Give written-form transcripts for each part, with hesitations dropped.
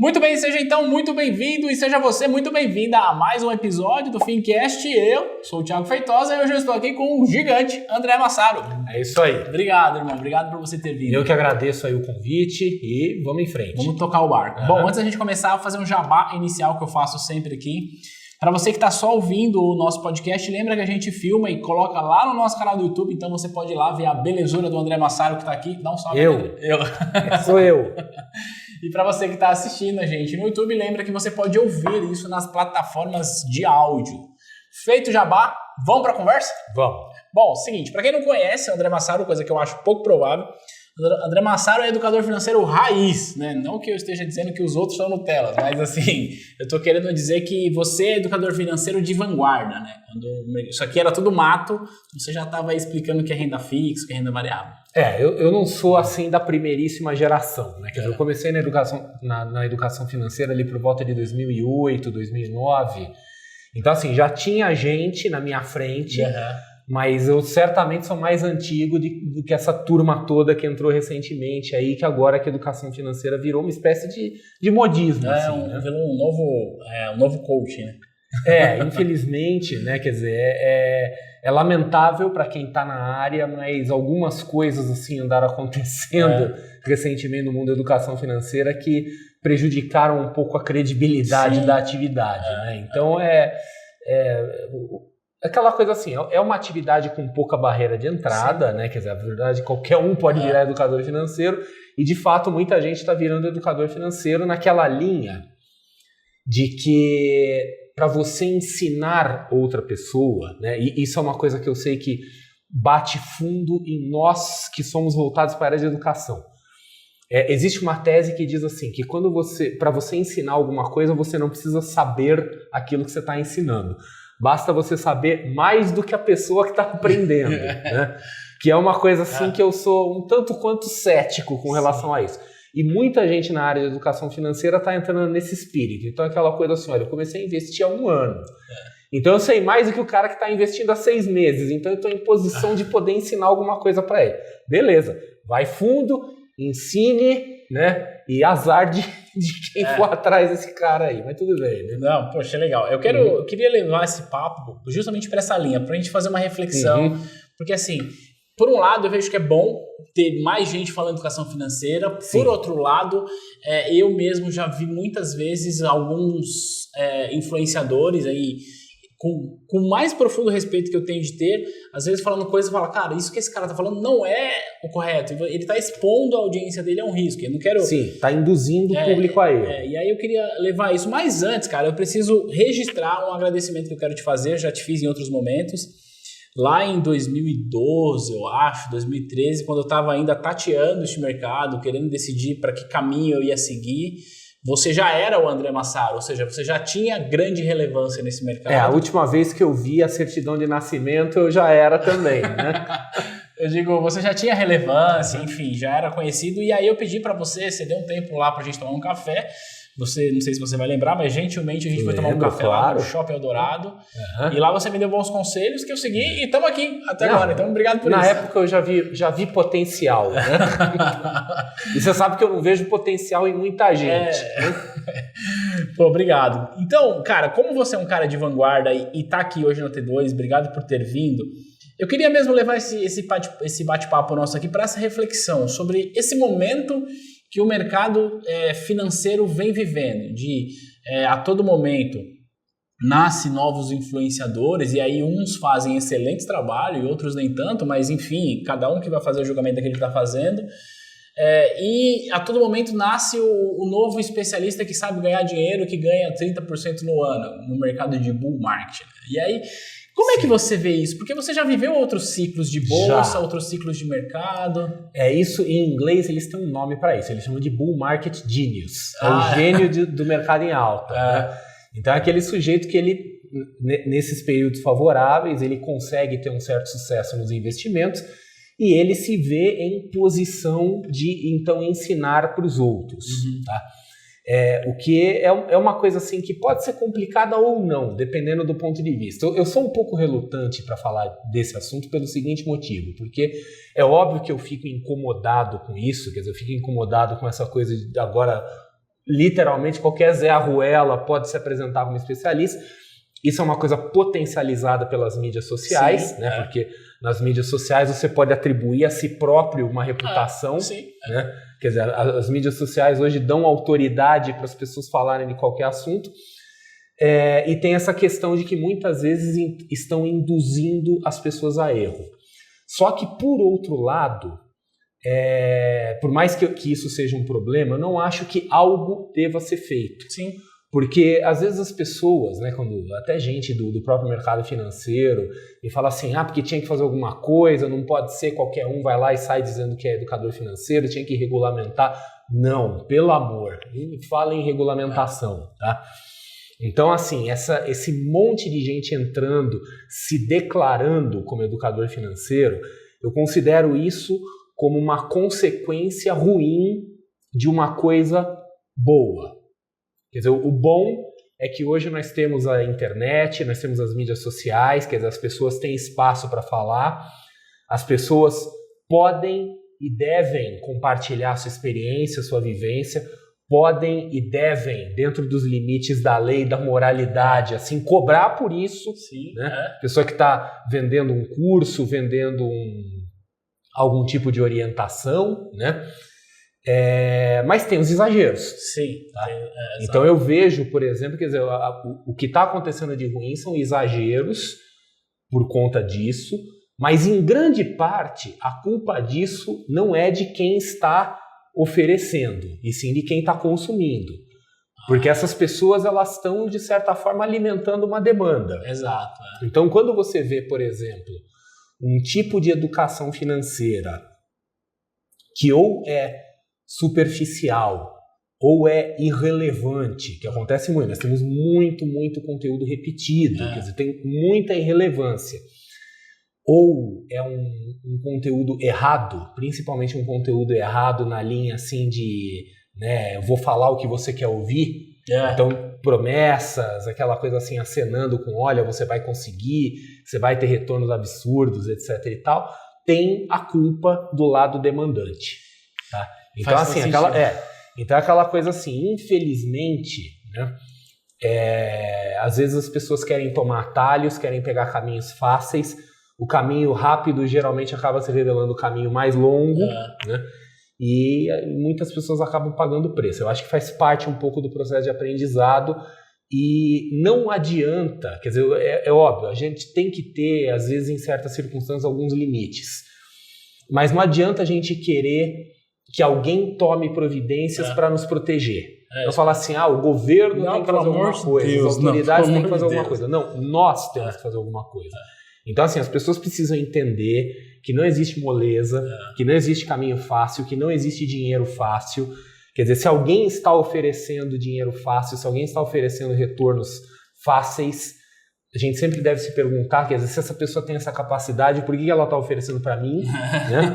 Muito bem, seja então muito bem-vindo e seja você muito bem-vinda a mais um episódio do Fincast. Eu sou o Thiago Feitosa e hoje eu estou aqui com o gigante André Massaro. É isso aí. Obrigado, irmão. Obrigado por você ter vindo. Eu que agradeço aí o convite e vamos em frente. Vamos tocar o barco. Bom, antes da gente começar, vou fazer um jabá inicial que eu faço sempre aqui. Para você que está só ouvindo o nosso podcast, lembra que a gente filma e coloca lá no nosso canal do YouTube, então você pode ir lá ver a belezura do André Massaro que está aqui. Dá um salve. Sou eu. E para você que está assistindo a gente no YouTube, lembra que você pode ouvir isso nas plataformas de áudio. Feito o jabá, vamos para a conversa? Vamos. Bom, seguinte, para quem não conhece o André Massaro, coisa que eu acho pouco provável, André Massaro é educador financeiro raiz, né? Não que eu esteja dizendo que os outros são Nutelas, mas assim, eu estou querendo dizer que você é educador financeiro de vanguarda, né? Quando isso aqui era tudo mato, você já estava explicando o que é renda fixa, o que é renda variável. Eu não sou assim da primeiríssima geração, né? Quer dizer, eu comecei na educação financeira ali por volta de 2008, 2009. Então assim, já tinha gente na minha frente, mas eu certamente sou mais antigo do que essa turma toda que entrou recentemente aí, que agora que a educação financeira virou uma espécie de modismo. Virou um novo coaching, né? Infelizmente, né? Quer dizer, é lamentável para quem está na área, mas algumas coisas assim andaram acontecendo recentemente no mundo da educação financeira que prejudicaram um pouco a credibilidade da atividade, né? Então aquela coisa assim, é uma atividade com pouca barreira de entrada, né? Quer dizer, na verdade, qualquer um pode virar educador financeiro e, de fato, muita gente está virando educador financeiro naquela linha de que para você ensinar outra pessoa, né? E isso é uma coisa que eu sei que bate fundo em nós que somos voltados para a área de educação. Existe uma tese que diz assim, que para você ensinar alguma coisa, você não precisa saber aquilo que você está ensinando. Basta você saber mais do que a pessoa que está aprendendo, né? Que é uma coisa assim que eu sou um tanto quanto cético com relação a isso. E muita gente na área de educação financeira está entrando nesse espírito. Então é aquela coisa assim, olha, eu comecei a investir há 1 ano. Então eu sei mais do que o cara que está investindo há 6 meses. Então eu estou em posição de poder ensinar alguma coisa para ele. Beleza, vai fundo, ensine, né? E azar de quem for atrás desse cara aí, mas tudo bem, né? Não, poxa, legal. Eu queria levar esse papo justamente para essa linha, para a gente fazer uma reflexão, porque assim, por um lado eu vejo que é bom ter mais gente falando de educação financeira, por outro lado, eu mesmo já vi muitas vezes alguns influenciadores aí, com o mais profundo respeito que eu tenho de ter, às vezes falando coisas e fala, cara, isso que esse cara tá falando não é o correto, ele tá expondo a audiência dele a um risco, eu não quero... Sim, tá induzindo o público a ele. E aí eu queria levar isso, mas antes, cara, eu preciso registrar um agradecimento que eu quero te fazer, eu já te fiz em outros momentos, lá em 2012, eu acho, 2013, quando eu tava ainda tateando este mercado, querendo decidir para que caminho eu ia seguir, você já era o André Massaro, ou seja, você já tinha grande relevância nesse mercado. A última vez que eu vi a certidão de nascimento, eu já era também, né? Eu digo, você já tinha relevância, enfim, já era conhecido, e aí eu pedi para você deu um tempo lá pra gente tomar um café. Você, não sei se você vai lembrar, mas gentilmente a gente foi tomar um café lá no Shopping Eldorado. E lá você me deu bons conselhos que eu segui e estamos aqui até agora. Então, obrigado por isso. Na época eu já vi potencial, né? E você sabe que eu não vejo potencial em muita gente. Pô, obrigado. Então, cara, como você é um cara de vanguarda e tá aqui hoje no T2, obrigado por ter vindo. Eu queria mesmo levar esse bate-papo nosso aqui para essa reflexão sobre esse momento que o mercado financeiro vem vivendo, a todo momento nasce novos influenciadores e aí uns fazem excelente trabalho e outros nem tanto, mas enfim, cada um que vai fazer o julgamento daquele que está fazendo. E a todo momento nasce o novo especialista que sabe ganhar dinheiro, que ganha 30% no ano no mercado de bull market. E aí, como é que você vê isso? Porque você já viveu outros ciclos de bolsa, outros ciclos de mercado. Isso em inglês eles têm um nome para isso, eles chamam de bull market genius. É o gênio do mercado em alta. Né? Então é aquele sujeito que ele, nesses períodos favoráveis, ele consegue ter um certo sucesso nos investimentos e ele se vê em posição de, então, ensinar para os outros. Tá? O que é uma coisa assim que pode ser complicada ou não, dependendo do ponto de vista. Eu sou um pouco relutante para falar desse assunto pelo seguinte motivo, porque é óbvio que eu fico incomodado com isso, quer dizer, eu fico incomodado com essa coisa de agora literalmente qualquer Zé Arruela pode se apresentar como especialista. Isso é uma coisa potencializada pelas mídias sociais, Sim, né? Porque nas mídias sociais você pode atribuir a si próprio uma reputação, né? Quer dizer, as mídias sociais hoje dão autoridade para as pessoas falarem de qualquer assunto. E tem essa questão de que muitas vezes estão induzindo as pessoas a erro. Só que, por outro lado, por mais que isso seja um problema, eu não acho que algo deva ser feito. Sim. Porque, às vezes, as pessoas, né, até gente do próprio mercado financeiro, e fala assim, porque tinha que fazer alguma coisa, não pode ser qualquer um vai lá e sai dizendo que é educador financeiro, tinha que regulamentar. Não, pelo amor, fala em regulamentação, tá? Então, assim, esse monte de gente entrando, se declarando como educador financeiro, eu considero isso como uma consequência ruim de uma coisa boa. Quer dizer, o bom é que hoje nós temos a internet, nós temos as mídias sociais, quer dizer, as pessoas têm espaço para falar, as pessoas podem e devem compartilhar sua experiência, sua vivência, podem e devem, dentro dos limites da lei, da moralidade, assim, cobrar por isso. Sim, né? Pessoa que está vendendo um curso, vendendo algum tipo de orientação, né? Mas tem os exageros. Sim. Tá? Então eu vejo, por exemplo, quer dizer, o que está acontecendo de ruim são exageros por conta disso, mas em grande parte a culpa disso não é de quem está oferecendo, e sim de quem está consumindo. Porque essas pessoas elas estão, de certa forma, alimentando uma demanda. Exato. Então, quando você vê, por exemplo, um tipo de educação financeira que ou é superficial ou é irrelevante, que acontece muito, nós temos muito conteúdo repetido, quer dizer, tem muita irrelevância. Ou é um conteúdo errado, principalmente um conteúdo errado na linha assim de, né, eu vou falar o que você quer ouvir, então promessas, aquela coisa assim acenando com, olha, você vai conseguir, você vai ter retornos absurdos, etc e tal, tem a culpa do lado demandante, tá? Então assim, aquela coisa assim, infelizmente, né, às vezes as pessoas querem tomar atalhos, querem pegar caminhos fáceis. O caminho rápido geralmente acaba se revelando o caminho mais longo, né? E muitas pessoas acabam pagando o preço. Eu acho que faz parte um pouco do processo de aprendizado e não adianta, quer dizer, é óbvio, a gente tem que ter, às vezes, em certas circunstâncias, alguns limites. Mas não adianta a gente querer que alguém tome providências para nos proteger. Não falar assim, o governo tem que fazer alguma coisa, as autoridades têm que fazer alguma coisa. Não, nós temos que fazer alguma coisa. Então, assim, as pessoas precisam entender que não existe moleza, que não existe caminho fácil, que não existe dinheiro fácil. Quer dizer, se alguém está oferecendo dinheiro fácil, se alguém está oferecendo retornos fáceis, a gente sempre deve se perguntar, quer dizer, se essa pessoa tem essa capacidade, por que ela está oferecendo para mim? Né?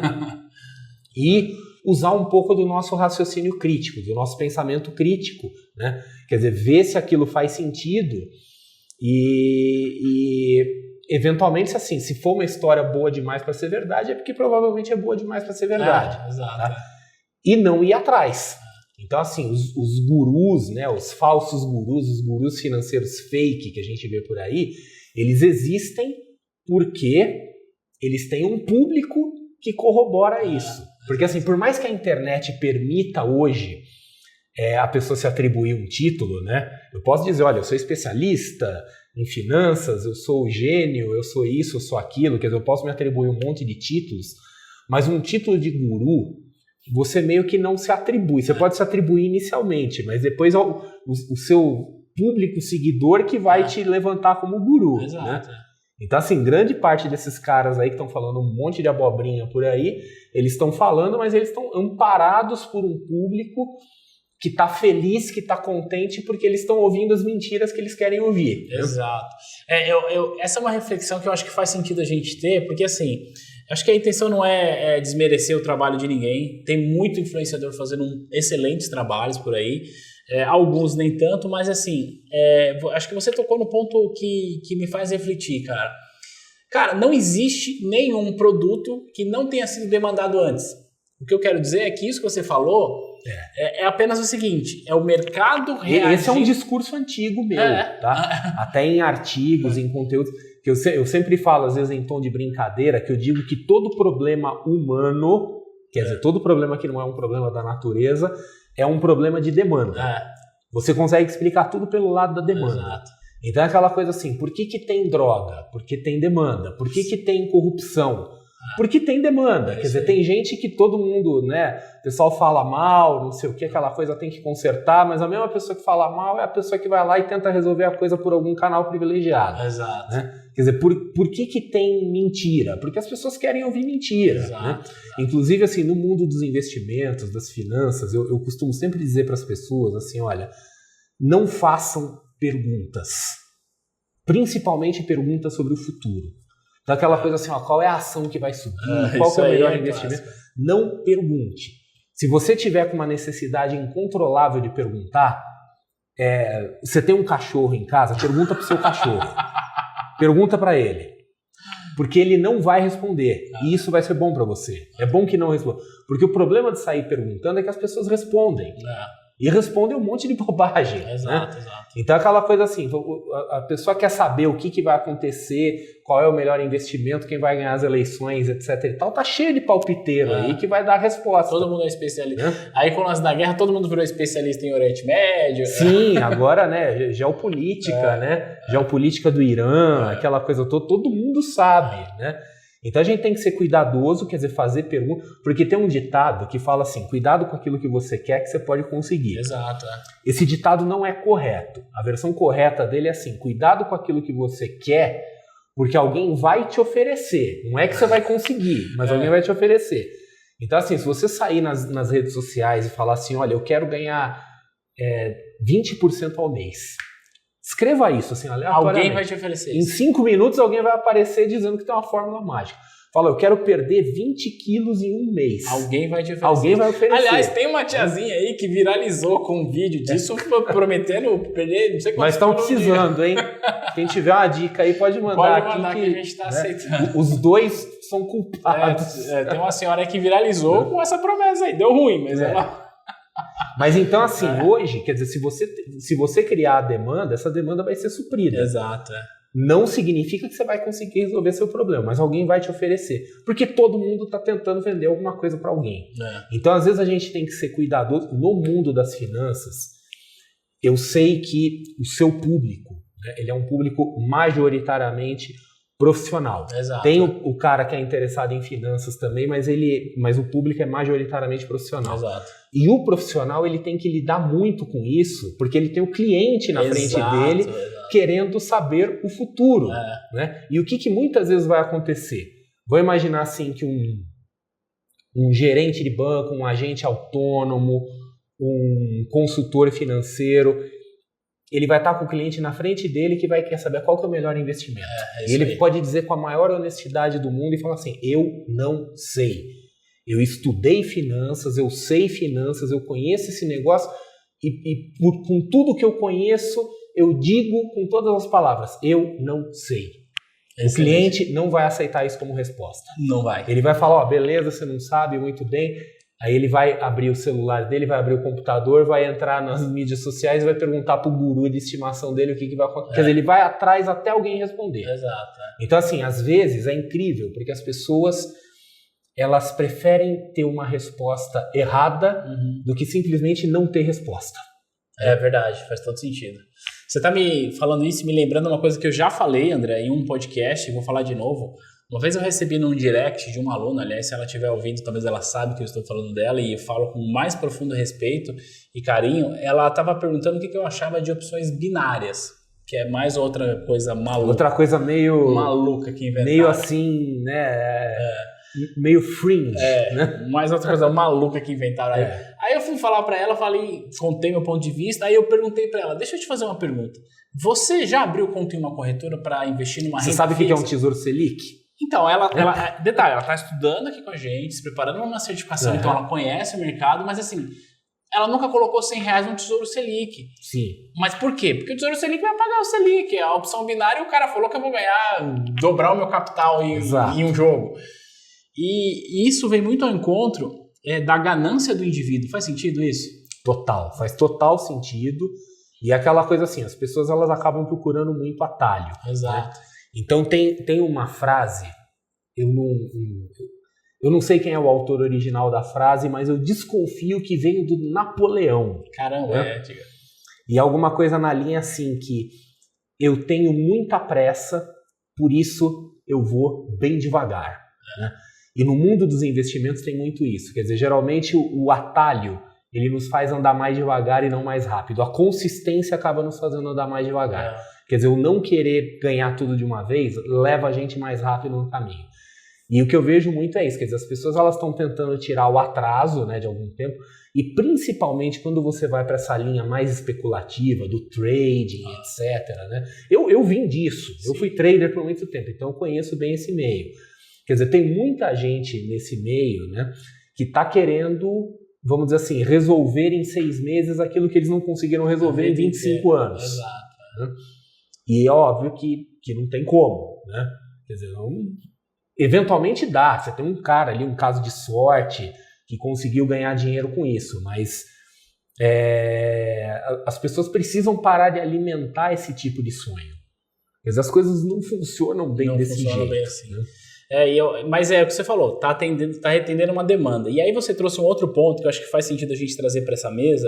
E usar um pouco do nosso raciocínio crítico, do nosso pensamento crítico, né? Quer dizer, ver se aquilo faz sentido e eventualmente, assim, se for uma história boa demais para ser verdade, é porque provavelmente é boa demais para ser verdade. Exato. Tá? E não ir atrás. Então, assim, os gurus, né, os falsos gurus, os gurus financeiros fake que a gente vê por aí, eles existem porque eles têm um público que corrobora isso. Porque, assim, por mais que a internet permita hoje a pessoa se atribuir um título, né, eu posso dizer, olha, eu sou especialista em finanças, eu sou o gênio, eu sou isso, eu sou aquilo, quer dizer, eu posso me atribuir um monte de títulos, mas um título de guru, você meio que não se atribui. Você pode se atribuir inicialmente, mas depois o seu público seguidor que vai te levantar como guru. Exato. Né? Então, assim, grande parte desses caras aí que estão falando um monte de abobrinha por aí, eles estão falando, mas eles estão amparados por um público que está feliz, que está contente, porque eles estão ouvindo as mentiras que eles querem ouvir. Exato. Essa é uma reflexão que eu acho que faz sentido a gente ter, porque assim, acho que a intenção não é desmerecer o trabalho de ninguém. Tem muito influenciador fazendo excelentes trabalhos por aí, alguns nem tanto, mas assim, acho que você tocou no ponto que me faz refletir, cara. Cara, não existe nenhum produto que não tenha sido demandado antes. O que eu quero dizer é que isso que você falou É apenas o seguinte, é o mercado reagir... Esse é um discurso antigo meu, tá? Até em artigos, em conteúdos, que eu sempre falo, às vezes em tom de brincadeira, que eu digo que todo problema humano, quer dizer, todo problema que não é um problema da natureza, é um problema de demanda. Você consegue explicar tudo pelo lado da demanda. Exato. Então é aquela coisa assim, por que tem droga? Porque tem demanda. Por que tem corrupção? Porque tem demanda. Quer dizer, tem gente que todo mundo, né? O pessoal fala mal, não sei o que, aquela coisa tem que consertar, mas a mesma pessoa que fala mal é a pessoa que vai lá e tenta resolver a coisa por algum canal privilegiado. Exato. Né? Quer dizer, por que tem mentira? Porque as pessoas querem ouvir mentira. Exato, né? exato. Inclusive, assim, no mundo dos investimentos, das finanças, eu costumo sempre dizer para as pessoas assim, olha, não façam perguntas. Principalmente perguntas sobre o futuro. Então aquela coisa assim, ó, qual é a ação que vai subir, qual que é o melhor investimento? Não pergunte. Se você tiver com uma necessidade incontrolável de perguntar, você tem um cachorro em casa, pergunta pro seu cachorro. Pergunta para ele. Porque ele não vai responder. E isso vai ser bom para você. É bom que não responda. Porque o problema de sair perguntando é que as pessoas respondem. E respondem um monte de bobagem. Exato, né? exato. Então aquela coisa assim, a pessoa quer saber o que vai acontecer, qual é o melhor investimento, quem vai ganhar as eleições, etc e tal, tá cheio de palpiteiro aí que vai dar resposta. Todo mundo é especialista. Aí com o lance da guerra, todo mundo virou especialista em Oriente Médio. Sim, agora, né, geopolítica, né, geopolítica do Irã, aquela coisa toda, todo mundo sabe, né. Então a gente tem que ser cuidadoso, quer dizer, fazer perguntas, porque tem um ditado que fala assim, cuidado com aquilo que você quer que você pode conseguir. Exato. Esse ditado não é correto. A versão correta dele é assim, cuidado com aquilo que você quer, porque alguém vai te oferecer. Não é que você vai conseguir, mas alguém vai te oferecer. Então assim, se você sair nas redes sociais e falar assim, olha, eu quero ganhar 20% ao mês. Escreva isso, assim, aleatoriamente. Alguém vai te oferecer isso. Em 5 minutos alguém vai aparecer dizendo que tem uma fórmula mágica. Fala, eu quero perder 20 quilos em um mês. Alguém vai te oferecer. Alguém vai oferecer. Aliás, tem uma tiazinha aí que viralizou com um vídeo disso, prometendo perder não sei quantos. Mas estão precisando, hein? Quem tiver uma dica aí pode mandar aqui. Pode mandar que a gente está aceitando. Os dois são culpados. Tem uma senhora aí que viralizou com essa promessa aí. Deu ruim, mas ela... Mas então, assim, hoje, quer dizer, se você criar a demanda, essa demanda vai ser suprida. Exato. Não significa que você vai conseguir resolver seu problema, mas alguém vai te oferecer. Porque todo mundo está tentando vender alguma coisa para alguém. Então, às vezes, a gente tem que ser cuidadoso. No mundo das finanças, eu sei que o seu público, né, ele é um público majoritariamente profissional. Exato. Tem o cara que é interessado em finanças também, mas o público é majoritariamente profissional. Exato. E o profissional ele tem que lidar muito com isso, porque ele tem o cliente na frente dele querendo saber o futuro. Né? E o que muitas vezes vai acontecer? Vou imaginar assim que um gerente de banco, um agente autônomo, um consultor financeiro, ele vai estar com o cliente na frente dele que vai querer saber qual que é o melhor investimento. Ele pode dizer com a maior honestidade do mundo e falar assim, eu não sei. Eu estudei finanças, eu sei finanças, eu conheço esse negócio e com tudo que eu conheço, eu digo com todas as palavras, eu não sei. O cliente não vai aceitar isso como resposta. Não vai. Ele vai falar, beleza, você não sabe, muito bem. Aí ele vai abrir o celular dele, vai abrir o computador, vai entrar nas mídias sociais e vai perguntar pro guru de estimação dele o que vai acontecer. Quer dizer, ele vai atrás até alguém responder. Exato. Então, assim, às vezes é incrível, porque as pessoas, elas preferem ter uma resposta errada do que simplesmente não ter resposta. É verdade, faz todo sentido. Você tá me falando isso, me lembrando uma coisa que eu já falei, André, em um podcast, vou falar de novo. Uma vez eu recebi num direct de uma aluna, aliás, se ela estiver ouvindo, talvez ela saiba que eu estou falando dela e eu falo com o mais profundo respeito e carinho. Ela estava perguntando o que eu achava de opções binárias, que é mais outra coisa maluca. Outra coisa meio... maluca que inventaram. Meio assim, né... meio fringe. Né? Mais outra coisa maluca que inventaram aí. Aí eu fui falar pra ela, contei meu ponto de vista, aí eu perguntei pra ela, deixa eu te fazer uma pergunta. Você já abriu conta em uma corretora pra investir numa renda fixa? Você sabe o que é um tesouro Selic? Então, detalhe, ela está estudando aqui com a gente, se preparando para uma certificação, então ela conhece o mercado, mas assim, ela nunca colocou R$100 no Tesouro Selic. Sim. Mas por quê? Porque o Tesouro Selic vai pagar o Selic, a opção binária, e o cara falou que eu vou dobrar o meu capital em um jogo. E isso vem muito ao encontro da ganância do indivíduo. Faz sentido isso? Total, faz total sentido. E é aquela coisa assim, as pessoas elas acabam procurando muito atalho. Exato. Né? Então tem uma frase, eu não sei quem é o autor original da frase, mas eu desconfio que veio do Napoleão. Caramba, né? diga. E alguma coisa na linha assim, que eu tenho muita pressa, por isso eu vou bem devagar. Né? E no mundo dos investimentos tem muito isso. Quer dizer, geralmente o atalho, ele nos faz andar mais devagar e não mais rápido. A consistência acaba nos fazendo andar mais devagar. Quer dizer, o não querer ganhar tudo de uma vez leva a gente mais rápido no caminho. E o que eu vejo muito é isso. Quer dizer, as pessoas elas estão tentando tirar o atraso, né, de algum tempo. E principalmente quando você vai para essa linha mais especulativa, do trading, etc. Né? Eu vim disso. Sim. Eu fui trader por muito tempo, então eu conheço bem esse meio. Quer dizer, tem muita gente nesse meio, né, que está querendo, vamos dizer assim, resolver em 6 meses aquilo que eles não conseguiram resolver em 25 anos. Exato. Né? E é óbvio que não tem como. Né? Quer dizer, eventualmente dá. Você tem um cara ali, um caso de sorte, que conseguiu ganhar dinheiro com isso, mas as pessoas precisam parar de alimentar esse tipo de sonho. Mas as coisas não funcionam bem desse jeito. Não funcionam bem assim. Né? Mas é o que você falou, tá atendendo uma demanda. E aí você trouxe um outro ponto que eu acho que faz sentido a gente trazer para essa mesa,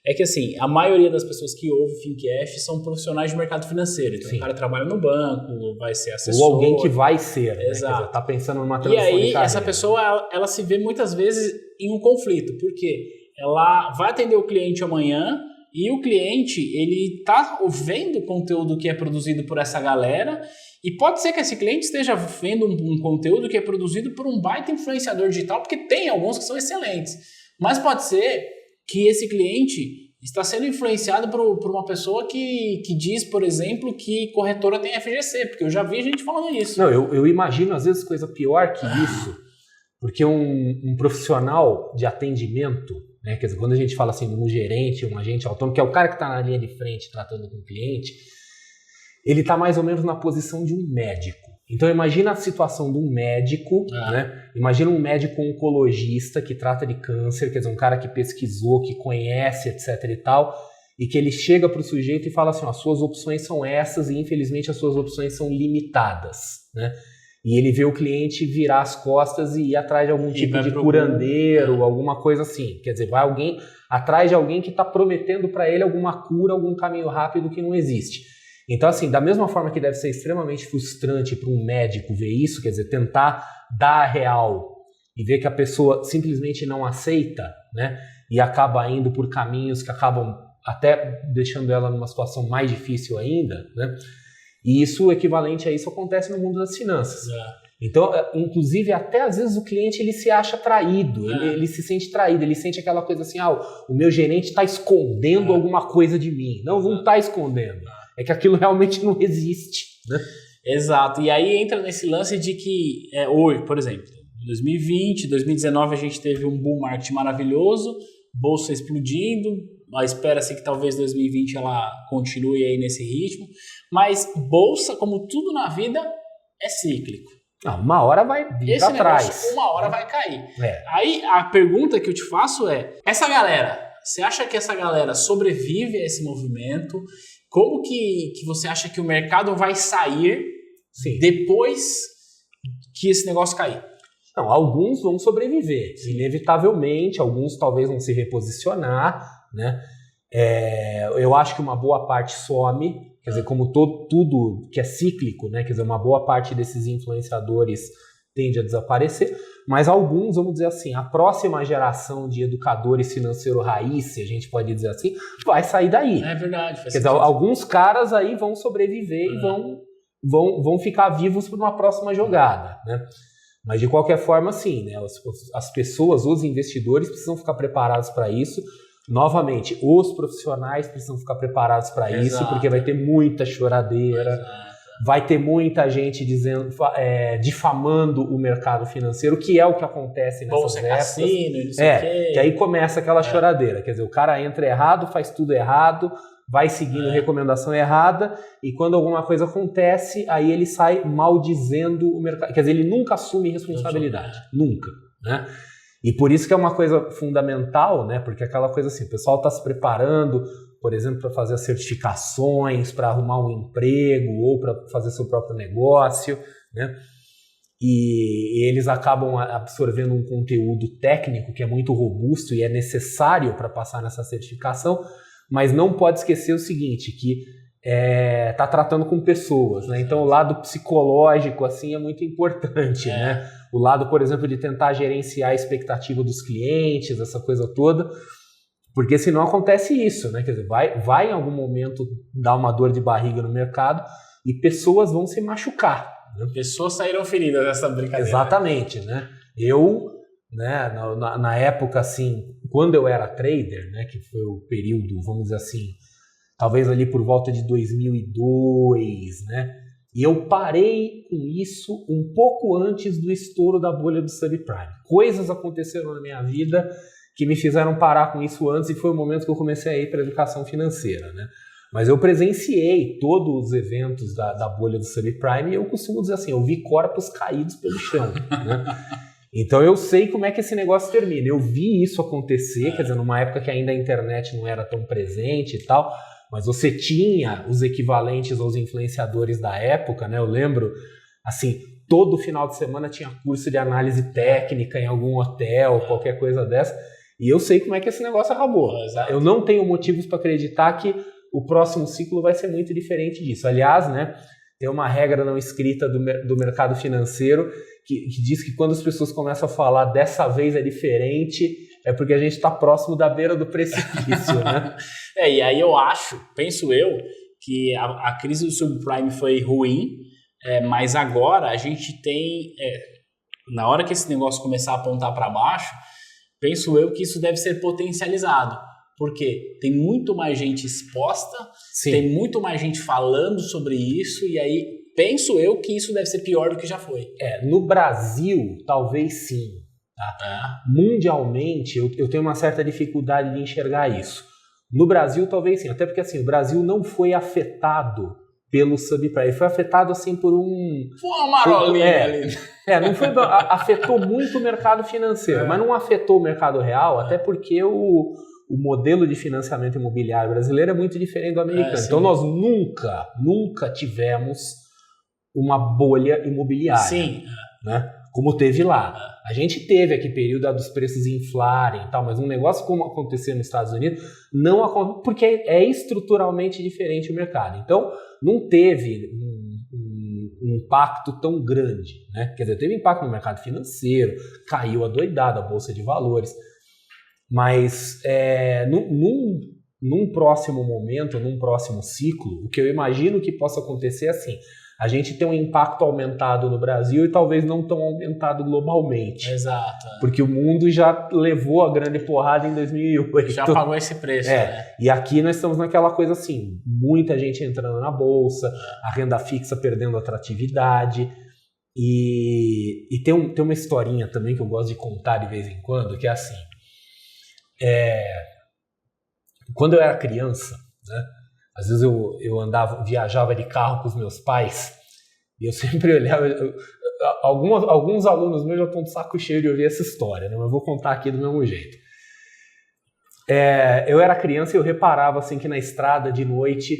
é que assim, a maioria das pessoas que ouvem o Fincast são profissionais de mercado financeiro. Então, o cara trabalha no banco, vai ser assessor. Ou alguém que vai ser, né? Exato. Quer dizer, tá pensando numa transição de carreira. E aí, essa pessoa, ela se vê muitas vezes em um conflito. Por quê? Ela vai atender o cliente amanhã e o cliente, ele tá vendo o conteúdo que é produzido por essa galera e pode ser que esse cliente esteja vendo um conteúdo que é produzido por um baita influenciador digital, porque tem alguns que são excelentes. Mas pode ser que esse cliente está sendo influenciado por uma pessoa que diz, por exemplo, que corretora tem FGC, porque eu já vi gente falando isso. Não, eu imagino às vezes coisa pior que isso, porque um profissional de atendimento, né, quer dizer, quando a gente fala assim, um gerente, um agente autônomo, que é o cara que está na linha de frente tratando com o cliente, ele está mais ou menos na posição de um médico. Então imagina a situação de um médico, né? Imagina um médico oncologista que trata de câncer, quer dizer, um cara que pesquisou, que conhece, etc e tal, e que ele chega para o sujeito e fala assim, ó, as suas opções são essas e infelizmente as suas opções são limitadas, né? E ele vê o cliente virar as costas e ir atrás de algum tipo de curandeiro, alguma coisa assim. Quer dizer, vai alguém atrás de alguém que está prometendo para ele alguma cura, algum caminho rápido que não existe. Então, assim, da mesma forma que deve ser extremamente frustrante para um médico ver isso, quer dizer, tentar dar a real e ver que a pessoa simplesmente não aceita, né? E acaba indo por caminhos que acabam até deixando ela numa situação mais difícil ainda, né? E isso, o equivalente a isso, acontece no mundo das finanças. Então, inclusive, até às vezes o cliente ele se acha traído, ele se sente traído, ele sente aquela coisa assim, o meu gerente está escondendo alguma coisa de mim. Não está escondendo. É que aquilo realmente não existe, né? Exato. E aí entra nesse lance de que hoje, por exemplo, 2020, 2019 a gente teve um bull market maravilhoso, bolsa explodindo, espera-se que talvez 2020 ela continue aí nesse ritmo, mas bolsa, como tudo na vida, é cíclico. Uma hora vai vir para trás. Uma hora vai cair. Aí a pergunta que eu te faço essa galera, você acha que essa galera sobrevive a esse movimento? Como que você acha que o mercado vai sair depois que esse negócio cair? Não, alguns vão sobreviver, inevitavelmente, alguns talvez vão se reposicionar, né? Eu acho que uma boa parte some, quer dizer, como tudo que é cíclico, né? Quer dizer, uma boa parte desses influenciadores tende a desaparecer, mas alguns, vamos dizer assim, a próxima geração de educadores financeiros raiz, se a gente pode dizer assim, vai sair daí. É verdade. Quer dizer, alguns caras aí vão sobreviver e vão ficar vivos para uma próxima jogada, né? Mas de qualquer forma, sim, né? As pessoas, os investidores precisam ficar preparados para isso. Novamente, os profissionais precisam ficar preparados para isso, porque vai ter muita choradeira. Vai ter muita gente difamando o mercado financeiro, que é o que acontece nessas épocas. Cassino, não sei o quê. Que aí começa aquela choradeira. Quer dizer, o cara entra errado, faz tudo errado, vai seguindo recomendação errada, e quando alguma coisa acontece, aí ele sai maldizendo o mercado. Quer dizer, ele nunca assume responsabilidade. Nunca. Né? E por isso que é uma coisa fundamental, né? Porque aquela coisa assim, o pessoal está se preparando, por exemplo, para fazer as certificações, para arrumar um emprego ou para fazer seu próprio negócio, né? E eles acabam absorvendo um conteúdo técnico que é muito robusto e é necessário para passar nessa certificação, mas não pode esquecer o seguinte, que está tratando com pessoas, né? Então o lado psicológico assim é muito importante, né? O lado, por exemplo, de tentar gerenciar a expectativa dos clientes, essa coisa toda, porque senão acontece isso, né? Quer dizer, vai em algum momento dar uma dor de barriga no mercado e pessoas vão se machucar. Né? Pessoas saíram feridas dessa brincadeira. Exatamente, né? Eu, né, na época, assim, quando eu era trader, né, que foi o período, vamos dizer assim, talvez ali por volta de 2002, né? E eu parei com isso um pouco antes do estouro da bolha do subprime. Coisas aconteceram na minha vida que me fizeram parar com isso antes e foi o momento que eu comecei a ir para a educação financeira, né? Mas eu presenciei todos os eventos da bolha do subprime e eu costumo dizer assim, eu vi corpos caídos pelo chão, né? Então eu sei como é que esse negócio termina. Eu vi isso acontecer, quer dizer, numa época que ainda a internet não era tão presente e tal, mas você tinha os equivalentes aos influenciadores da época, né? Eu lembro, assim, todo final de semana tinha curso de análise técnica em algum hotel, qualquer coisa dessa, e eu sei como é que esse negócio acabou. Eu não tenho motivos para acreditar que o próximo ciclo vai ser muito diferente disso. Aliás, né, tem uma regra não escrita do mercado financeiro que diz que quando as pessoas começam a falar dessa vez é diferente, é porque a gente está próximo da beira do precipício, né? E aí penso eu, que a crise do subprime foi ruim, mas agora a gente tem, na hora que esse negócio começar a apontar para baixo, penso eu que isso deve ser potencializado, porque tem muito mais gente exposta, Sim. Tem muito mais gente falando sobre isso, e aí penso eu que isso deve ser pior do que já foi. No Brasil, talvez sim. Tá? Mundialmente, eu tenho uma certa dificuldade de enxergar isso. No Brasil, talvez sim, até porque assim, o Brasil não foi afetado pelo subprime, ele foi afetado assim por Foi uma marolinha ali. Não foi, afetou muito o mercado financeiro, mas não afetou o mercado real, até porque o modelo de financiamento imobiliário brasileiro é muito diferente do americano. Então nós nunca tivemos uma bolha imobiliária. Sim. Né? Como teve lá. A gente teve aqui período dos preços inflarem e tal, mas um negócio como aconteceu nos Estados Unidos não aconteceu, porque é estruturalmente diferente o mercado. Então, não teve um impacto tão grande, né? Quer dizer, teve impacto no mercado financeiro, caiu adoidado a bolsa de valores, mas num próximo momento, num próximo ciclo, o que eu imagino que possa acontecer é assim, a gente tem um impacto aumentado no Brasil e talvez não tão aumentado globalmente. Exato. Porque o mundo já levou a grande porrada em 2008. Já pagou esse preço, né? E aqui nós estamos naquela coisa assim, muita gente entrando na bolsa, a renda fixa perdendo atratividade. E tem uma historinha também que eu gosto de contar de vez em quando, que é assim, quando eu era criança, né? Às vezes eu viajava de carro com os meus pais e eu sempre olhava. Alguns alunos meus já estão de saco cheio de ouvir essa história, né? Mas eu vou contar aqui do mesmo jeito. Eu era criança e eu reparava assim, que na estrada de noite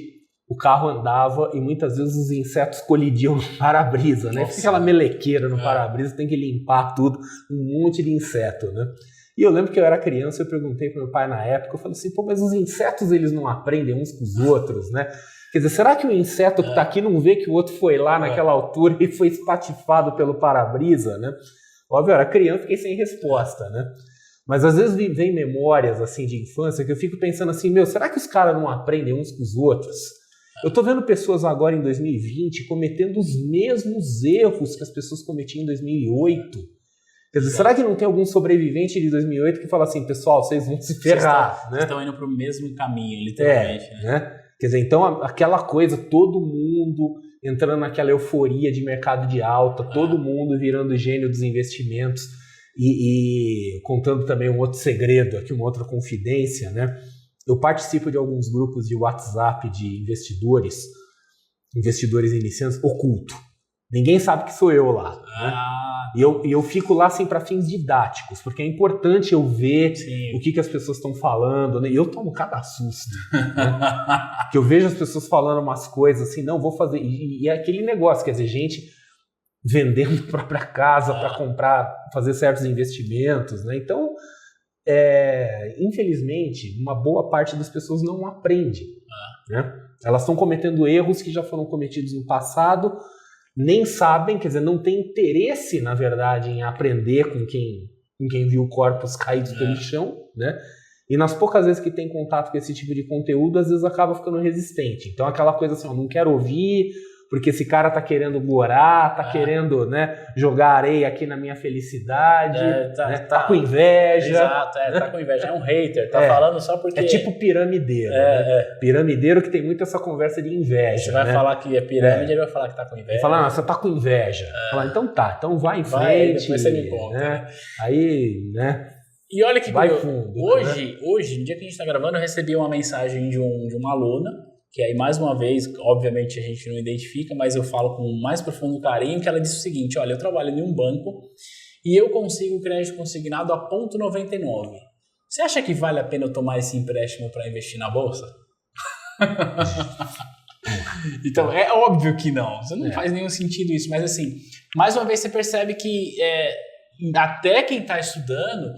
o carro andava e muitas vezes os insetos colidiam no para-brisa, né? Fica aquela melequeira no para-brisa, tem que limpar tudo, um monte de inseto, né? E eu lembro que eu era criança, eu perguntei para meu pai na época, eu falei assim, mas os insetos eles não aprendem uns com os outros, né? Quer dizer, será que o inseto que está aqui não vê que o outro foi lá naquela altura e foi espatifado pelo para-brisa, né? Óbvio, eu era criança, fiquei sem resposta, né? Mas às vezes vem memórias assim de infância que eu fico pensando assim, será que os caras não aprendem uns com os outros? Eu tô vendo pessoas agora em 2020 cometendo os mesmos erros que as pessoas cometiam em 2008. Quer dizer, será que não tem algum sobrevivente de 2008 que fala assim, pessoal, vocês vão se ferrar, Vocês estão indo para o mesmo caminho, literalmente. Né? Quer dizer, então aquela coisa, todo mundo entrando naquela euforia de mercado de alta, todo mundo virando gênio dos investimentos e contando também um outro segredo aqui, uma outra confidência, né? Eu participo de alguns grupos de WhatsApp de investidores iniciantes, oculto. Ninguém sabe que sou eu lá, né? E eu fico lá assim para fins didáticos, porque é importante eu ver o que as pessoas estão falando, né? E eu tomo cada susto, né? Que eu vejo as pessoas falando umas coisas assim, não, vou fazer... E é aquele negócio, quer dizer, gente vendendo a própria casa para comprar, fazer certos investimentos, né? Então, infelizmente, uma boa parte das pessoas não aprende, né? Elas estão cometendo erros que já foram cometidos no passado, nem sabem, quer dizer, não tem interesse, na verdade, em aprender com quem viu corpos caídos pelo chão, né? E nas poucas vezes que tem contato com esse tipo de conteúdo, às vezes acaba ficando resistente. Então, aquela coisa assim, eu não quero ouvir, porque esse cara tá querendo gorar, tá querendo, né, jogar areia aqui na minha felicidade, tá com inveja. Exato, tá com inveja, é um hater, tá falando só porque... É tipo piramideiro, né? Piramideiro que tem muito essa conversa de inveja. Você vai falar que é pirâmide, ele vai falar que tá com inveja. Ele fala, não, você tá com inveja. Fala, então tá, então vai em frente. Depois você me conta. Né? Aí, né... E olha que vai fundo. Hoje, no dia que a gente tá gravando, eu recebi uma mensagem de uma aluna, que aí, mais uma vez, obviamente a gente não identifica, mas eu falo com o mais profundo carinho, que ela disse o seguinte: olha, eu trabalho em um banco e eu consigo crédito consignado a 0,99. Você acha que vale a pena eu tomar esse empréstimo para investir na bolsa? Então, é óbvio que não. Você não faz nenhum sentido isso, mas assim, mais uma vez você percebe que até quem está estudando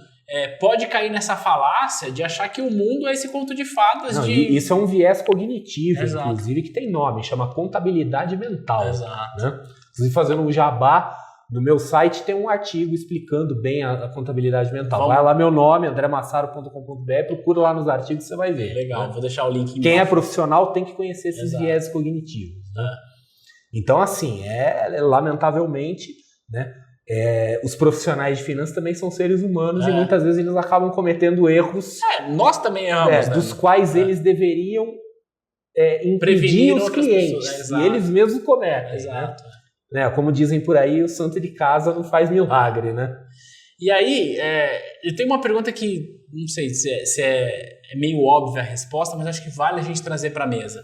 pode cair nessa falácia de achar que o mundo é esse conto de fadas. Isso é um viés cognitivo, Exato. Inclusive, que tem nome, chama contabilidade mental. Exato. Né? Inclusive, fazendo um jabá, no meu site tem um artigo explicando bem a contabilidade mental. Vai lá, meu nome, andremassaro.com.br, procura lá nos artigos, você vai ver. Legal, né? Vou deixar o link embaixo. Quem é profissional tem que conhecer esses Exato. viés cognitivos. Né? Então, assim, lamentavelmente, né? Os profissionais de finanças também são seres humanos e muitas vezes eles acabam cometendo erros nós também erramos, né? dos quais eles deveriam impedir os clientes, pessoas, e eles mesmos cometem. Exato. Né? Como dizem por aí, o santo de casa não faz milagre, né? E aí, eu tenho uma pergunta que não sei se é meio óbvia a resposta, mas acho que vale a gente trazer para a mesa.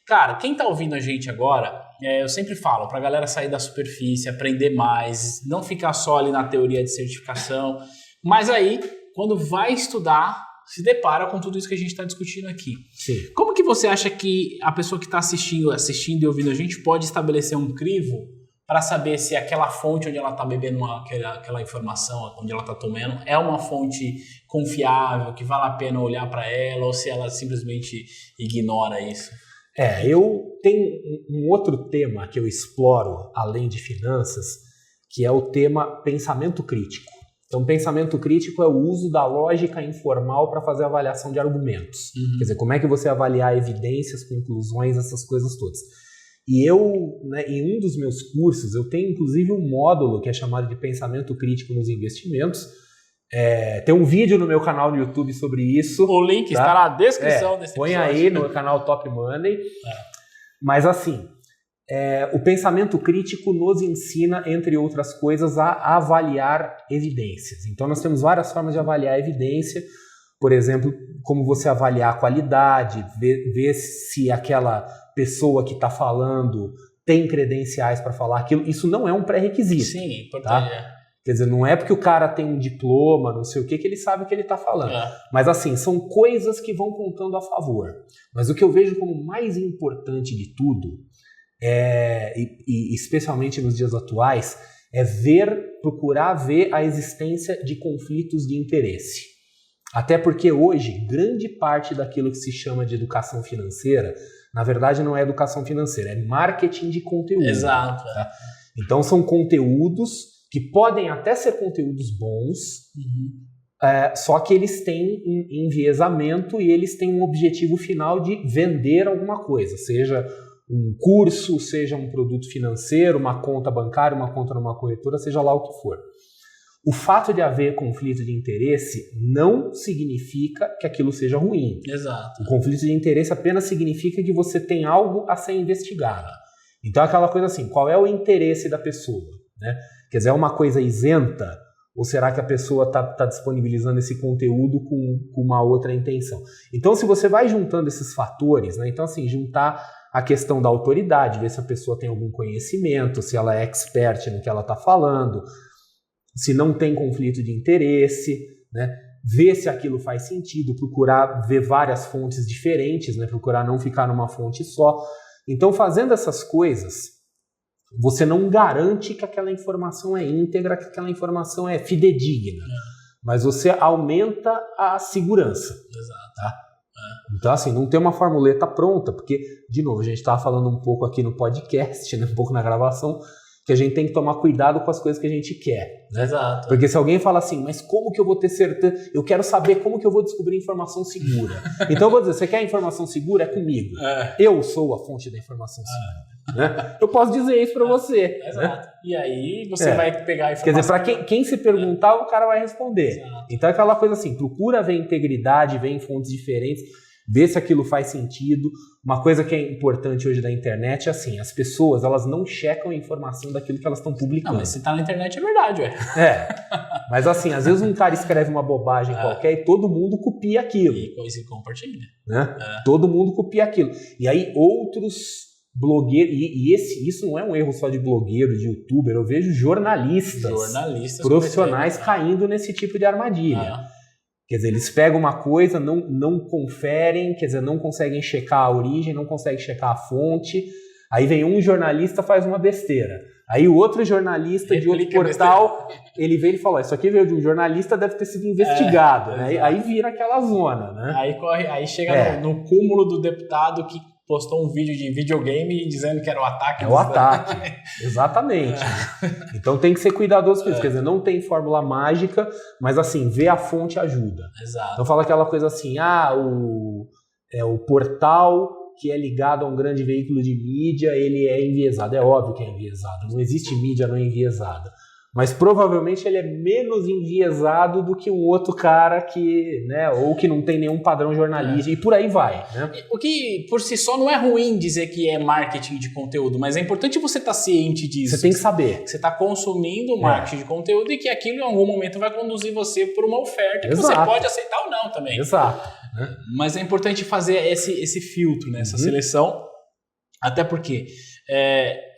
Cara, quem tá ouvindo a gente agora, eu sempre falo pra galera sair da superfície, aprender mais, não ficar só ali na teoria de certificação, mas aí, quando vai estudar, se depara com tudo isso que a gente está discutindo aqui. Sim. Como que você acha que a pessoa que está assistindo e ouvindo a gente pode estabelecer um crivo para saber se aquela fonte onde ela está bebendo aquela informação, onde ela está tomando, é uma fonte confiável, que vale a pena olhar para ela, ou se ela simplesmente ignora isso? Eu tenho um outro tema que eu exploro, além de finanças, que é o tema pensamento crítico. Então, pensamento crítico é o uso da lógica informal para fazer avaliação de argumentos. Quer dizer, como é que você avaliar evidências, conclusões, essas coisas todas. E eu, né, em um dos meus cursos, eu tenho inclusive um módulo que é chamado de pensamento crítico nos investimentos. Tem um vídeo no meu canal no YouTube sobre isso. O link está na descrição desse põe episódio. aí no canal Top Money. Mas assim, o pensamento crítico nos ensina, entre outras coisas, a avaliar evidências. Então nós temos várias formas de avaliar evidência. Por exemplo, como você avaliar a qualidade, ver se aquela pessoa que está falando tem credenciais para falar aquilo. Isso não é um pré-requisito. Sim, importante. Tá? Quer dizer, não é porque o cara tem um diploma, não sei o que ele sabe o que ele está falando. Mas assim, são coisas que vão contando a favor. Mas o que eu vejo como mais importante de tudo, e especialmente nos dias atuais, é procurar ver a existência de conflitos de interesse. Até porque hoje, grande parte daquilo que se chama de educação financeira, na verdade não é educação financeira, é marketing de conteúdo. Exato. Tá? Então são conteúdos que podem até ser conteúdos bons, só que eles têm enviesamento e eles têm um objetivo final de vender alguma coisa, seja um curso, seja um produto financeiro, uma conta bancária, uma conta numa corretora, seja lá o que for. O fato de haver conflito de interesse não significa que aquilo seja ruim. Exato. O conflito de interesse apenas significa que você tem algo a ser investigado. Então é aquela coisa assim, qual é o interesse da pessoa, né? Quer dizer, é uma coisa isenta? Ou será que a pessoa está disponibilizando esse conteúdo com uma outra intenção? Então, se você vai juntando esses fatores, né? Então, assim, juntar a questão da autoridade, ver se a pessoa tem algum conhecimento, se ela é expert no que ela está falando, se não tem conflito de interesse, né? Ver se aquilo faz sentido, procurar ver várias fontes diferentes, né? Procurar não ficar numa fonte só. Então, fazendo essas coisas, você não garante que aquela informação é íntegra, que aquela informação é fidedigna, mas você aumenta a segurança. Exato. Tá? Então, assim, não tem uma formuleta pronta, porque, de novo, a gente estava falando um pouco aqui no podcast, né? Um pouco na gravação, que a gente tem que tomar cuidado com as coisas que a gente quer. Né? Exato. Porque se alguém fala assim, mas como que eu vou ter certeza? Eu quero saber como que eu vou descobrir informação segura. Então eu vou dizer, você quer informação segura? É comigo. Eu sou a fonte da informação segura. Né? Eu posso dizer isso para você. Exato. Né? E aí você vai pegar a informação. Quer dizer, para quem se perguntar, o cara vai responder. Exato. Então é aquela coisa assim, procura ver integridade, ver em fontes diferentes, ver se aquilo faz sentido. Uma coisa que é importante hoje da internet é assim, as pessoas, elas não checam a informação daquilo que elas estão publicando. Não, mas se tá na internet é verdade, ué. Mas assim, às vezes um cara escreve uma bobagem qualquer e todo mundo copia aquilo. E se compartilha. Né? Todo mundo copia aquilo. E aí outros blogueiros, isso não é um erro só de blogueiro, de youtuber, eu vejo jornalistas profissionais caindo nesse tipo de armadilha. Quer dizer, eles pegam uma coisa, não conferem, quer dizer, não conseguem checar a origem, não conseguem checar a fonte. Aí vem um jornalista, faz uma besteira. Aí o outro jornalista de outro portal, ele vem e fala, isso aqui veio de um jornalista, deve ter sido investigado. Né? Aí vira aquela zona. Né? Aí chega no cúmulo do deputado que postou um vídeo de videogame dizendo que era o ataque. É o ataque, exatamente. Então tem que ser cuidadoso com isso. Quer dizer, não tem fórmula mágica, mas assim, ver a fonte ajuda. Exato. Então fala aquela coisa assim, o portal que é ligado a um grande veículo de mídia, ele é enviesado. É óbvio que é enviesado. Não existe mídia não enviesada. Mas provavelmente ele é menos enviesado do que um outro cara que, né, ou que não tem nenhum padrão jornalístico, e por aí vai. Né? O que por si só não é ruim dizer que é marketing de conteúdo, mas é importante você estar ciente disso. Você tem que saber. Você está consumindo marketing de conteúdo e que aquilo em algum momento vai conduzir você por uma oferta que você pode aceitar ou não também. Exato. Mas é importante fazer esse filtro, né, essa seleção, até porque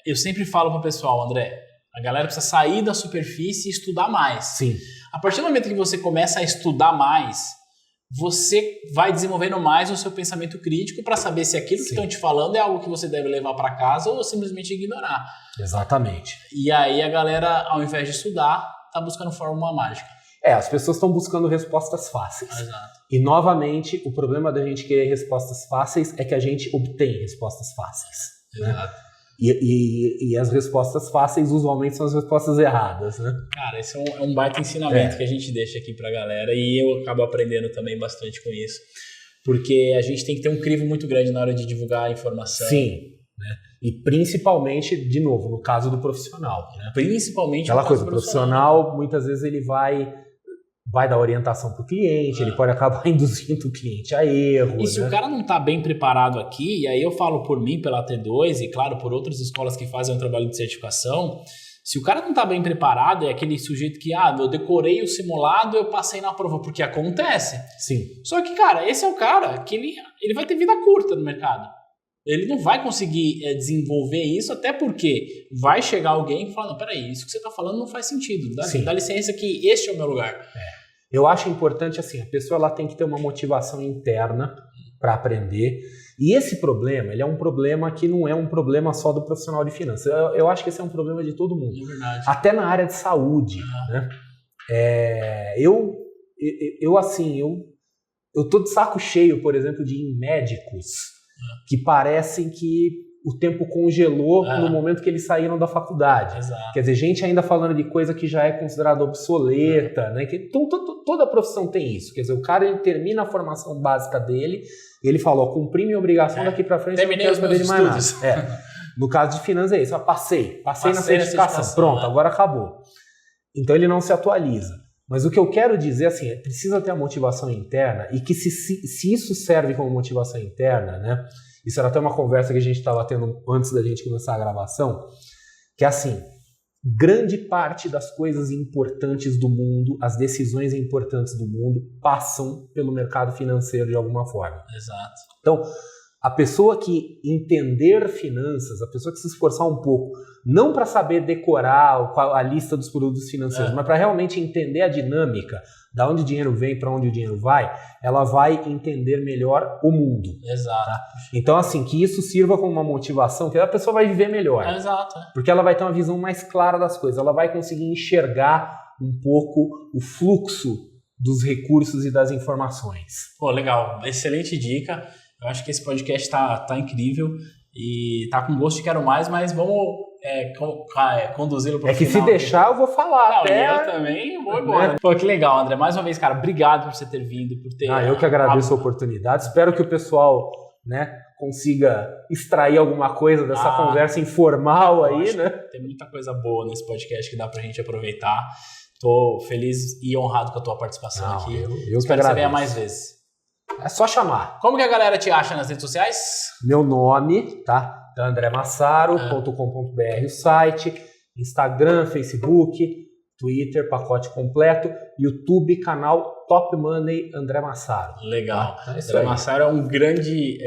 eu sempre falo para o pessoal, André, a galera precisa sair da superfície e estudar mais. Sim. A partir do momento que você começa a estudar mais, você vai desenvolvendo mais o seu pensamento crítico para saber se aquilo que estão te falando é algo que você deve levar para casa ou simplesmente ignorar. Exatamente. E aí a galera, ao invés de estudar, está buscando fórmula mágica. As pessoas estão buscando respostas fáceis. Exato. E, novamente, o problema da gente querer respostas fáceis é que a gente obtém respostas fáceis. Exato. Né? E as respostas fáceis usualmente são as respostas erradas, né? Cara, esse é um baita ensinamento que a gente deixa aqui pra galera e eu acabo aprendendo também bastante com isso, porque a gente tem que ter um crivo muito grande na hora de divulgar a informação. Sim, né? E principalmente, de novo, no caso do profissional, né? Principalmente aquela coisa, o profissional muitas vezes ele vai dar orientação para o cliente, ele pode acabar induzindo o cliente a erro. E se o cara não está bem preparado aqui, e aí eu falo por mim, pela T2, e claro, por outras escolas que fazem um trabalho de certificação, se o cara não está bem preparado, é aquele sujeito que, eu decorei o simulado, eu passei na prova, porque acontece. Sim. Só que, cara, esse é o cara que ele vai ter vida curta no mercado. Ele não vai conseguir desenvolver isso, até porque vai chegar alguém e falar, não, peraí, isso que você está falando não faz sentido, dá licença que este é o meu lugar. Eu acho importante, assim, a pessoa ela tem que ter uma motivação interna para aprender, e esse problema, ele é um problema que não é um problema só do profissional de finanças, eu acho que esse é um problema de todo mundo, até na área de saúde, né? Eu tô de saco cheio, por exemplo, de ir em médicos que parecem que o tempo congelou no momento que eles saíram da faculdade. Exato. Quer dizer, gente ainda falando de coisa que já é considerada obsoleta, né? Então, toda profissão tem isso. Quer dizer, o cara ele termina a formação básica dele e ele fala, cumpri minha obrigação daqui para frente, terminei os meus estudos. No caso de finanças é isso, passei na certificação, pronto, agora acabou. Então ele não se atualiza. Mas o que eu quero dizer assim, precisa ter a motivação interna e que se isso serve como motivação interna, né? Isso era até uma conversa que a gente estava tendo antes da gente começar a gravação, que é assim, grande parte das coisas importantes do mundo, as decisões importantes do mundo, passam pelo mercado financeiro de alguma forma. Exato. Então, A pessoa que entender finanças, a pessoa que se esforçar um pouco, não para saber decorar a lista dos produtos financeiros, mas para realmente entender a dinâmica, da onde o dinheiro vem, para onde o dinheiro vai, ela vai entender melhor o mundo. Exato. Tá? Então, assim, que isso sirva como uma motivação, que a pessoa vai viver melhor. Exato. Porque ela vai ter uma visão mais clara das coisas, ela vai conseguir enxergar um pouco o fluxo dos recursos e das informações. Pô, legal. Excelente dica. Eu acho que esse podcast tá incrível e tá com gosto de quero mais, mas vamos conduzi-lo para o final. É que se deixar eu vou falar. Não, até... eu também vou embora. Né? Pô, que legal, André. Mais uma vez, cara, obrigado por você ter vindo, por ter... eu que agradeço a oportunidade. Espero que o pessoal, né, consiga extrair alguma coisa dessa conversa informal aí, né? Tem muita coisa boa nesse podcast que dá pra gente aproveitar. Tô feliz e honrado com a tua participação aqui. Eu espero que você venha mais vezes. É só chamar. Como que a galera te acha nas redes sociais? Meu nome, tá? andremassaro.com.br o site, Instagram, Facebook, Twitter, pacote completo, YouTube, canal Top Money André Massaro. Legal. Tá? André Massaro é um grande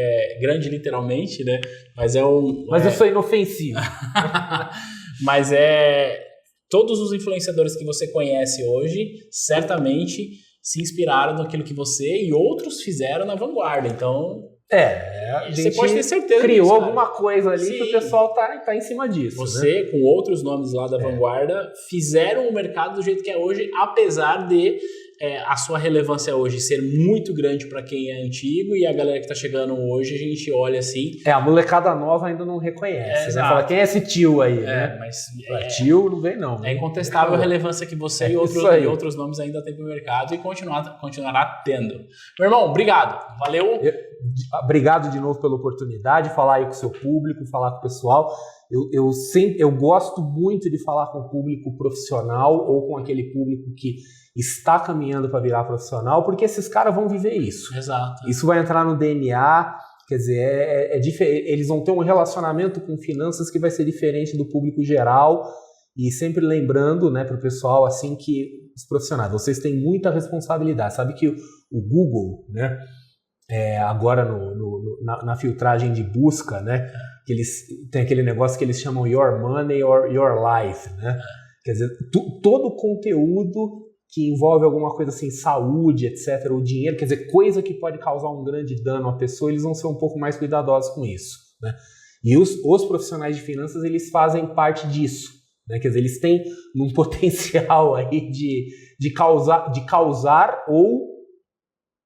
literalmente, né? Mas é um... Mas eu sou inofensivo. Mas todos os influenciadores que você conhece hoje, certamente se inspiraram naquilo que você e outros fizeram na vanguarda. Então, você pode ter certeza criou disso, alguma coisa ali. Sim. Que o pessoal tá em cima disso. Você, né? Com outros nomes lá da vanguarda, fizeram o mercado do jeito que é hoje, apesar de a sua relevância hoje ser muito grande para quem é antigo, e a galera que tá chegando hoje, a gente olha assim... a molecada nova ainda não reconhece, né? Fala, quem é esse tio aí, né? Mas tio não vem não. É incontestável a relevância que você e outros nomes ainda têm pro mercado e continuará tendo. Meu irmão, obrigado. Valeu. Obrigado de novo pela oportunidade de falar aí com o seu público, falar com o pessoal. Eu gosto muito de falar com o público profissional ou com aquele público que está caminhando para virar profissional, porque esses caras vão viver isso. Exato. Isso vai entrar no DNA, quer dizer, eles vão ter um relacionamento com finanças que vai ser diferente do público geral, e sempre lembrando, né, para o pessoal assim, que os profissionais, vocês têm muita responsabilidade. Sabe que o Google, né, agora na filtragem de busca, né, que eles tem aquele negócio que eles chamam Your Money or Your Life, né? Quer dizer, todo o conteúdo que envolve alguma coisa assim, saúde, etc., o dinheiro, quer dizer, coisa que pode causar um grande dano à pessoa, eles vão ser um pouco mais cuidadosos com isso, né? E os profissionais de finanças, eles fazem parte disso, né? Quer dizer, eles têm um potencial aí de causar ou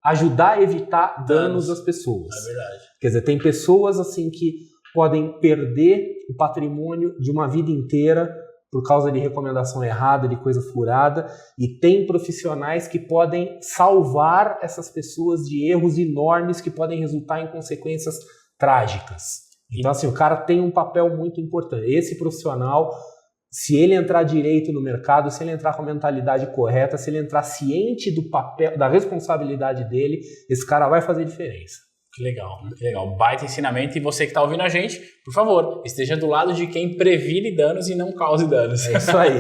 ajudar a evitar danos às pessoas. É verdade. Quer dizer, tem pessoas assim que podem perder o patrimônio de uma vida inteira por causa de recomendação errada, de coisa furada, e tem profissionais que podem salvar essas pessoas de erros enormes que podem resultar em consequências trágicas. Então, assim, o cara tem um papel muito importante. Esse profissional, se ele entrar direito no mercado, se ele entrar com a mentalidade correta, se ele entrar ciente do papel, da responsabilidade dele, esse cara vai fazer diferença. Que legal. Baita ensinamento. E você que está ouvindo a gente, por favor, esteja do lado de quem previne danos e não cause danos. É isso aí.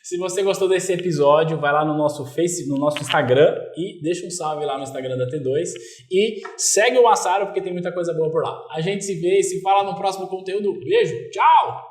Se você gostou desse episódio, vai lá no nosso Instagram e deixa um salve lá no Instagram da T2 e segue o Massaro porque tem muita coisa boa por lá. A gente se vê e se fala no próximo conteúdo. Beijo, tchau!